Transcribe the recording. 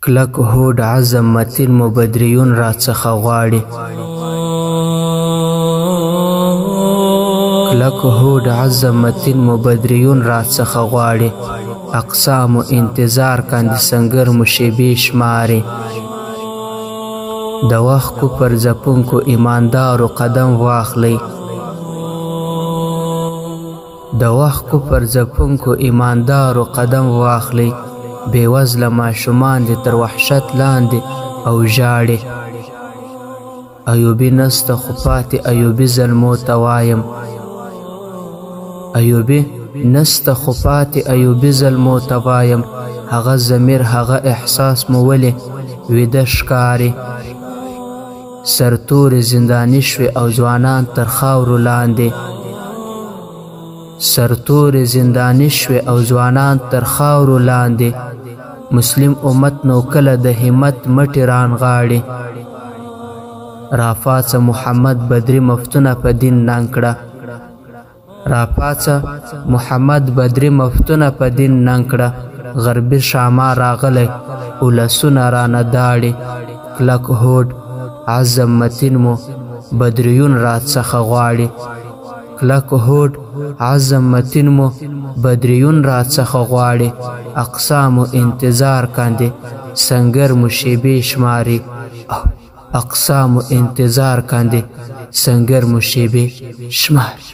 کلک هوډ عزم متین مو بدریون راڅخه غواړي کلک هوډ عزم متین مو بدریون راڅخه غواړي اقسامو انتظار کاندي سنگر مو شیبې شماري د وخت کو پر ځپونکو ایماندارو قدم واخلئ د وخت کو پر ځپونکو ایماندارو قدم واخلئ بې وزله ماشومان دې تر وحشت لاندې او ژاړي ایوبي نسته خو پاتې ایوبي زلمو ته وایم ایوبي نسته خو پاتې ایوبي زلمو ته وایم هغه ضمیر هغه احساس مو ولې ویده ښکاري سرتورې زنداني شوې او ځوانان تر خاورو لاندې سرتورې زنداني شوې او ځوانان تر خاورو لاندې مسلم امت نو کله د همت مټې رانغاړي راپاڅه محمد بدري مفتونه په دین ننګ کړه راپاڅه محمد بدري مفتونه په دین ننګ کړه غربي ښامار راغلی ولسونه رانه داړي کلک هوډ عزم متین مو بدریون راڅخه غواړي کلک هوډ عزم متین مو بدریون راڅخه غواړي اقسامو انتظار کاندي سنگر مو شیبې شماري اقسامو انتظار کاندي سنگر مو شیبې شماري